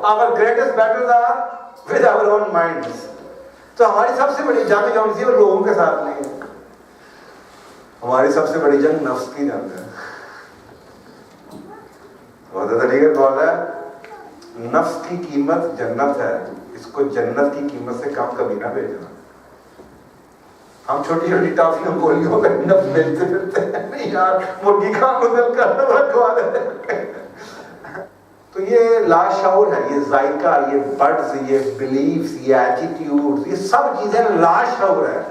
Our greatest battles are with our own minds. تو ہماری سب سے بڑی جنگ جو ہے وہ لوگوں کے ساتھ نہیں ہے. ہماری سب سے بڑی جنگ نفس کی جنگ ہے. بہت طریقے بول ہے نفس کی قیمت جنت ہے, اس کو جنت کی قیمت سے کم کبھی نہ بھیجنا. ہم چھوٹی چھوٹی ٹافیوں گولیوں پہ نفس بیچتے پھرتے ہیں, نہیں یار مرغی کا بدل کر رکھوا دے. تو یہ لاشعور ہے, یہ ذائقہ, یہ بڈز, یہ بلیفز, یہ ایٹیٹیوڈز, یہ سب چیزیں لاشعور ہے.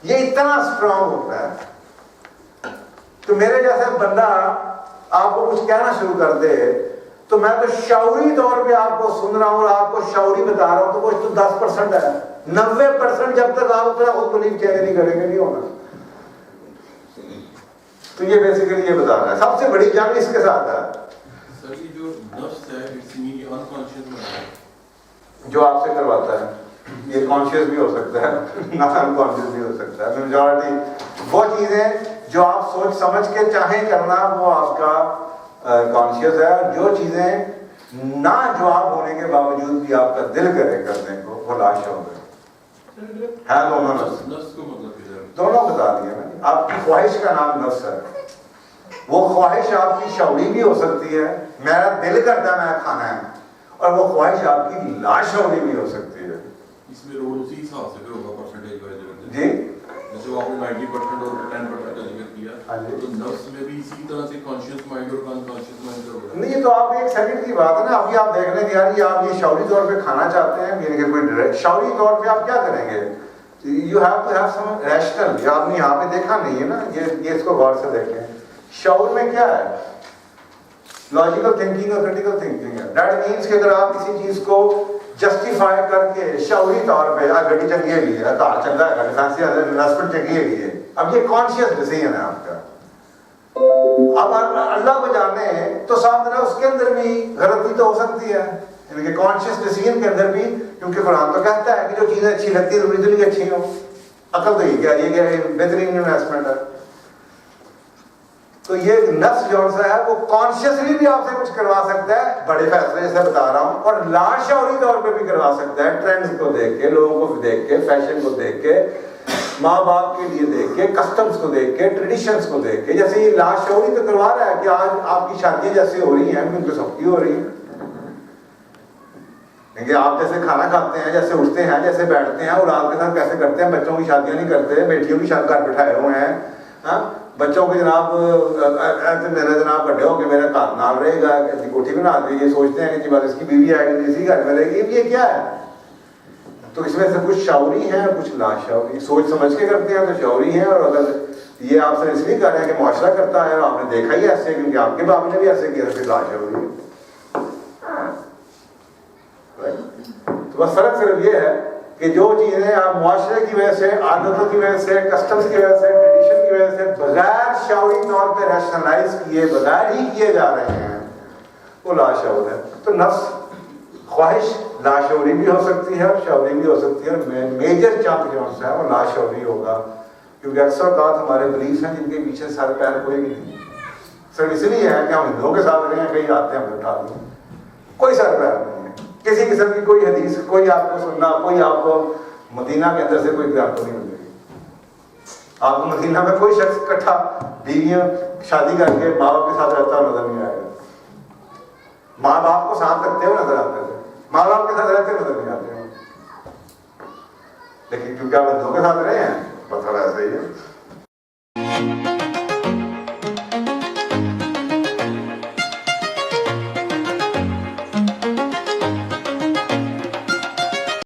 یہ اتنا اسٹرانگ ہوتا ہے. تو میرے جیسا بندہ آپ کو کچھ کہنا شروع کر دے تو میں تو شعوری طور پہ آپ کو سن رہا ہوں اور آپ کو شعوری بتا رہا ہوں, تو کچھ تو 10% ہے. 90% جب تک آپ اپنا خود بلیو چینج نہیں کریں گے نہیں ہونا. تو یہ بیسیکلی یہ بتا رہا ہے سب سے بڑی جنگ اس کے ساتھ ہے. جو آپ سے کرواتا ہے یہ کانشیس بھی ہو سکتا ہے, نہ انکانشیس بھی ہو سکتا ہے. میجورٹی وہ چیزیں جو آپ سوچ سمجھ کے چاہیں کرنا وہ آپ کا کانشیس ہے, اور جو چیزیں نہ جواب ہونے کے باوجود بھی آپ کا دل کرے کرنے کو وہ لاشعور ہے. دونوں نفس دونوں بتا دیا میں نے. آپ کی خواہش کا نام نفس ہے. وہ خواہش آپ کی شعوری بھی ہو سکتی ہے, میرا دل کرتا ہے میں کھانا ہے, اور وہ خواہش آپ کی لاشعوری بھی ہو سکتی ہے. اس میں رول اسی حساب سے پھر ہوگا پرسنٹیج وائز. جی جیسے وہ آپ نے 90% اور 10% کا ذکر کیا, تو نفس میں بھی اسی طرح سے کانشیس مائنڈ اور انکانشیس مائنڈ کا ہوگا. نہیں, تو آپ ایک سیکنڈ کی بات ہے نا. ابھی آپ دیکھ لیں کہ یار یہ آپ یہ شعوری طور پہ کھانا چاہتے ہیں, یعنی کہ کوئی شعوری طور پہ آپ کیا کریں گے؟ You have to have some rational. آپ نے یہاں پہ دیکھا نہیں ہے نا, یہ اس کو غور سے دیکھیں. شعور میں کیا ہے؟ لاجیکل تھنکنگ اور کریٹیکل تھنکنگ ہے. دیٹ مینس کہ اگر آپ کسی چیز کو جسٹیفائی کر کے شعوری طور پہ گڈی چنگی ہے, کار چنگا ہے, فینسی انویسٹمنٹ چنگی ہے, اب یہ کانشیس ڈیسیژن ہے آپ کا. اب اللہ کو جانے تو ساتھ میں اس کے اندر بھی غلطی تو ہو سکتی ہے, یعنی کہ کانشیس ڈیسیژن کے اندر بھی, کیونکہ قرآن تو کہتا ہے کہ جو چیزیں اچھی لگتی ہیں ضروری تو نہیں اچھی ہوں. عقل تو یہ کہہ رہی ہے کہ بہترین انویسٹمنٹ ہے. تو یہ نفس جو ہے وہ کانشیسلی بھی آپ سے کچھ کروا سکتا ہے, بڑے فیصلے جیسے بتا رہا ہوں, اور لاشعوری طور پہ بھی کروا سکتا ہے. ٹرینڈز کو دیکھ کے, لوگوں کو دیکھ کے, فیشن کو دیکھ کے, ماں باپ کے لیے دیکھ کے, کسٹمز کو دیکھ کے, ٹریڈیشنز کو دیکھ کے. جیسے یہ لاشعوری تو کروا رہا ہے کہ آج آپ کی شادیاں جیسے ہو رہی ہیں کیونکہ سب کی ہو رہی ہیں, کیونکہ آپ جیسے کھانا کھاتے ہیں, جیسے اٹھتے ہیں, جیسے بیٹھتے ہیں, اور آپ کے ساتھ کیسے کرتے ہیں. بچوں کی شادیاں نہیں کرتے, بیٹیوں کی شادی گھر بٹھائے ہوئے ہیں. ہاں, بچوں کے جناب میرا جناب بڑے ہو کے میرا گھر نال رہے گا, کوٹھی بنا دی, یہ سوچتے ہیں کہ جی بات اس کی بیوی آئے گی اسی گھر میں رہے گی. یہ کیا ہے؟ تو اس میں سے کچھ شعوری ہیں, کچھ لاشعوری. سوچ سمجھ کے کرتے ہیں تو شعوری ہیں, اور اگر یہ آپ سے اس لیے کر رہے ہیں کہ معاشرہ کرتا ہے اور آپ نے دیکھا ہی ایسے کیونکہ آپ کے باپ نے بھی ایسے کیا, پھر لاشعوری ہے. تو بس فرق صرف یہ ہے کہ جو چیزیں آپ معاشرے کی وجہ سے, عادتوں کی وجہ سے, کسٹمز کی وجہ سے, ٹریڈیشن کی وجہ سے بغیر شعوری طور پہ ریشنلائز کیے بغیر ہی کیے جا رہے ہیں وہ لاشعور ہے. تو نفس خواہش لاشعوری بھی ہو سکتی ہے اور شعوری بھی ہو سکتی ہے, اور میجر چنک جو ہے وہ لاشعوری ہوگا, کیونکہ اکثر اوقات ہمارے بلیفs ہیں جن کے پیچھے سر پیر کوئی بھی نہیں. سر اس لیے ہے کہ ہم ہندوؤں کے ساتھ رہے ہیں, کہیں آتے ہیں ہم اٹھا دیں, کوئی سر پیر نہیں ہے کسی قسم کی. کوئی حدیث, کوئی آپ کو سننا, کوئی آپ کو مدینہ کے اندر سے کوئی گرانٹ نہیں ملے گی. آپ کو مدینہ میں کوئی شخص اکٹھا بیویاں شادی کر کے ماں باپ کے ساتھ رہتا نظر نہیں آئے گا. ماں باپ کو ساتھ رکھتے ہوئے نظر آتے تھے, ماں باپ کے ساتھ رہتے نظر نہیں آتے ہیں. لیکن کیونکہ آپ ہندوؤں کے ساتھ رہے ہیں بس ایسا ہی ہے.